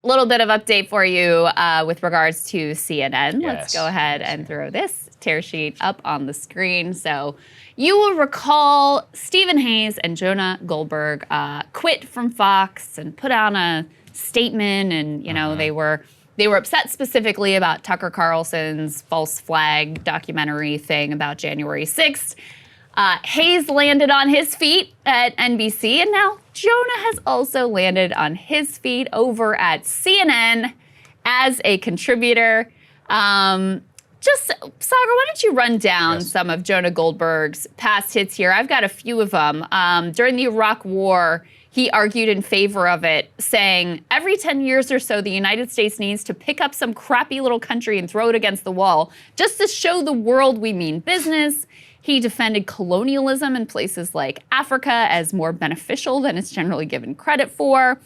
A little bit of update for you with regards to CNN. Yes. Let's go ahead and throw this tear sheet up on the screen. So you will recall Stephen Hayes and Jonah Goldberg quit from Fox and put on a statement, and they were upset specifically about Tucker Carlson's false flag documentary thing about January 6th. Hayes landed on his feet at NBC, and now Jonah has also landed on his feet over at CNN as a contributor. Sagar, why don't you run down some of Jonah Goldberg's past hits here? I've got a few of them. During the Iraq War, he argued in favor of it, saying, every 10 years or so, the United States needs to pick up some crappy little country and throw it against the wall just to show the world we mean business. He defended colonialism in places like Africa as more beneficial than it's generally given credit for.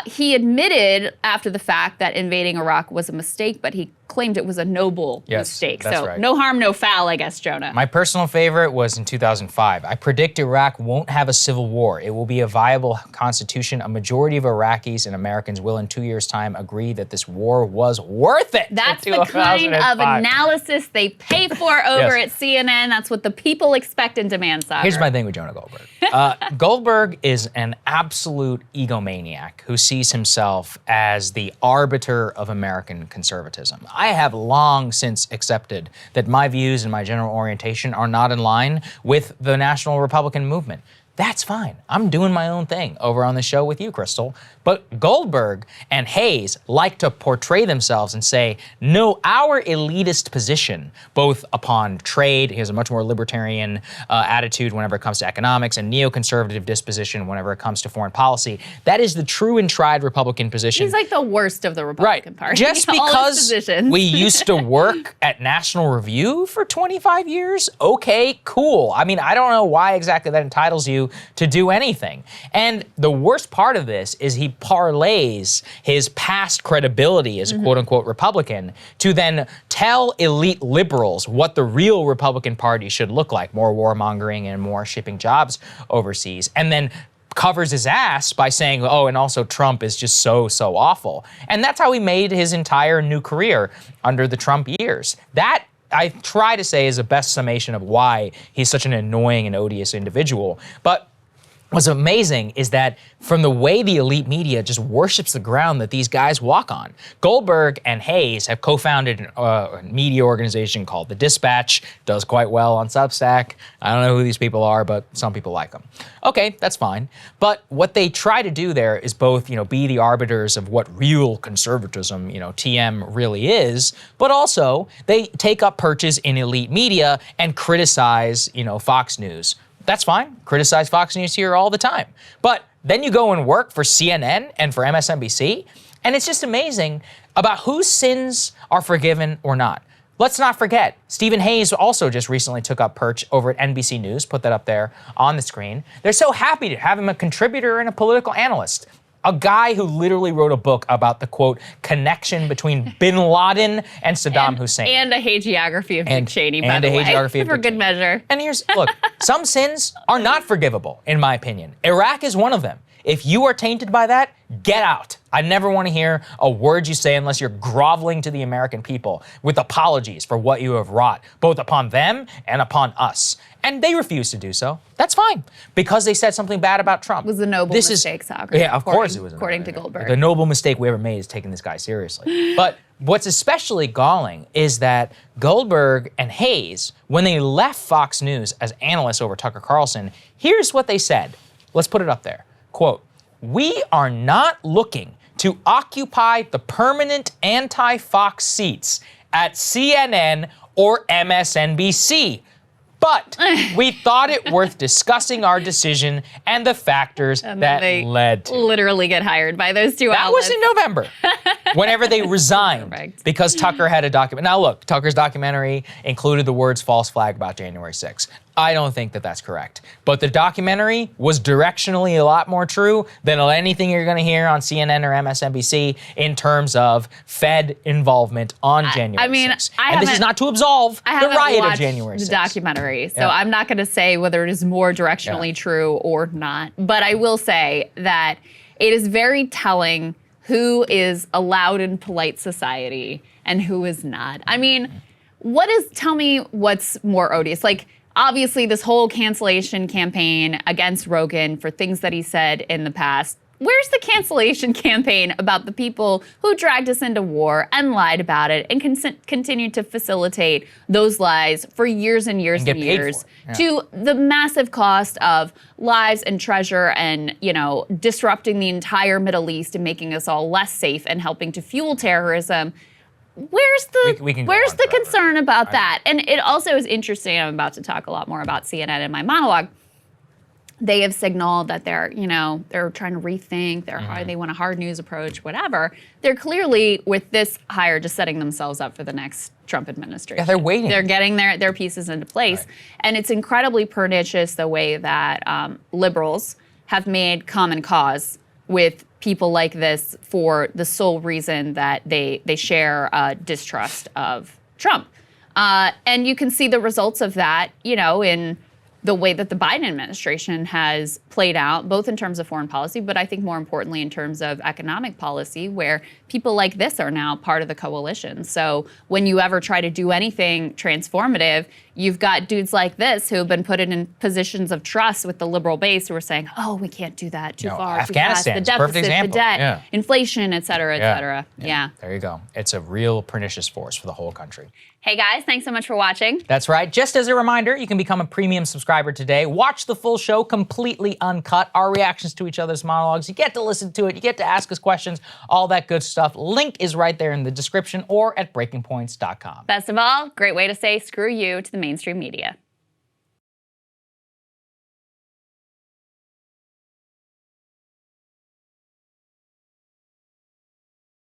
He admitted after the fact that invading Iraq was a mistake, but he claimed it was a noble mistake. That's so right. No harm, no foul, I guess, Jonah. My personal favorite was in 2005. I predict Iraq won't have a civil war. It will be a viable constitution. A majority of Iraqis and Americans will in 2 years' time agree that this war was worth it. That's the kind of analysis they pay for over at CNN. That's what the people expect and demand, Saagar. Here's my thing with Jonah Goldberg. Goldberg is an absolute egomaniac who sees himself as the arbiter of American conservatism. I have long since accepted that my views and my general orientation are not in line with the National Republican movement. That's fine. I'm doing my own thing over on the show with you, Krystal. But Goldberg and Hayes like to portray themselves and say, no, our elitist position, both upon trade, he has a much more libertarian attitude whenever it comes to economics, and neoconservative disposition whenever it comes to foreign policy. That is the true and tried Republican position. He's like the worst of the Republican Party. Just because we used to work at National Review for 25 years, okay, cool. I mean, I don't know why exactly that entitles you to do anything. And the worst part of this is he parlays his past credibility as a quote-unquote Republican to then tell elite liberals what the real Republican Party should look like, more warmongering and more shipping jobs overseas, and then covers his ass by saying, oh, and also Trump is just so awful. And that's how he made his entire new career under the Trump years. That, I try to say, is the best summation of why he's such an annoying and odious individual. But what's amazing is that from the way the elite media just worships the ground that these guys walk on. Goldberg and Hayes have co-founded a media organization called The Dispatch, does quite well on Substack. I don't know who these people are, but some people like them. Okay, that's fine. But what they try to do there is both, be the arbiters of what real conservatism, TM really is, but also they take up perches in elite media and criticize, Fox News. That's fine. Criticize Fox News here all the time. But then you go and work for CNN and for MSNBC, and it's just amazing about whose sins are forgiven or not. Let's not forget, Stephen Hayes also just recently took up perch over at NBC News, put that up there on the screen. They're so happy to have him a contributor and a political analyst. A guy who literally wrote a book about the, quote, connection between bin Laden and Saddam Hussein. And a hagiography of Dick Cheney, by the way, for good measure. And look, some sins are not forgivable, in my opinion. Iraq is one of them. If you are tainted by that, get out. I never want to hear a word you say unless you're groveling to the American people with apologies for what you have wrought, both upon them and upon us. And they refuse to do so. That's fine, because they said something bad about Trump. It was a noble mistake, Saagar. Yeah, of course it was. According to Goldberg. The noble mistake we ever made is taking this guy seriously. But what's especially galling is that Goldberg and Hayes, when they left Fox News as analysts over Tucker Carlson, here's what they said. Let's put it up there. Quote, "We are not looking to occupy the permanent anti-Fox seats at CNN or MSNBC. But we thought it worth discussing our decision and the factors that led to." Literally get hired by those two That outlets. was in November, whenever they resigned because Tucker had a document. Now look, Tucker's documentary included the words false flag about January 6th. I don't think that that's correct. But the documentary was directionally a lot more true than anything you're going to hear on CNN or MSNBC in terms of Fed involvement on January 6th. And this is not to absolve the riot of January 6th. The documentary, so I'm not going to say whether it is more directionally true or not. But I will say that it is very telling who is allowed in polite society and who is not. I mean, tell me what's more odious. Like, obviously, this whole cancellation campaign against Rogan for things that he said in the past. Where's the cancellation campaign about the people who dragged us into war and lied about it and continued to facilitate those lies for years and years and years to the massive cost of lives and treasure and, disrupting the entire Middle East and making us all less safe and helping to fuel terrorism? Where's the concern about that? And it also is interesting. I'm about to talk a lot more about CNN in my monologue. They have signaled that they're trying to rethink, they want a hard news approach, whatever. They're clearly, with this hire, just setting themselves up for the next Trump administration. Yeah, they're waiting. They're getting their pieces into place. Right. And it's incredibly pernicious the way that liberals have made common cause with people like this for the sole reason that they share distrust of Trump. And you can see the results of that, in the way that the Biden administration has played out, both in terms of foreign policy, but I think more importantly in terms of economic policy, where people like this are now part of the coalition. So when you ever try to do anything transformative, you've got dudes like this who have been put in positions of trust with the liberal base who are saying, oh, we can't do that too far. Afghanistan, the deficit, the debt, yeah. inflation, et cetera, et cetera. Yeah. There you go. It's a real pernicious force for the whole country. Hey guys, thanks so much for watching. That's right. Just as a reminder, you can become a premium subscriber today. Watch the full show completely uncut, our reactions to each other's monologues. You get to listen to it. You get to ask us questions, all that good stuff. Link is right there in the description or at breakingpoints.com. Best of all, great way to say screw you to the mainstream media.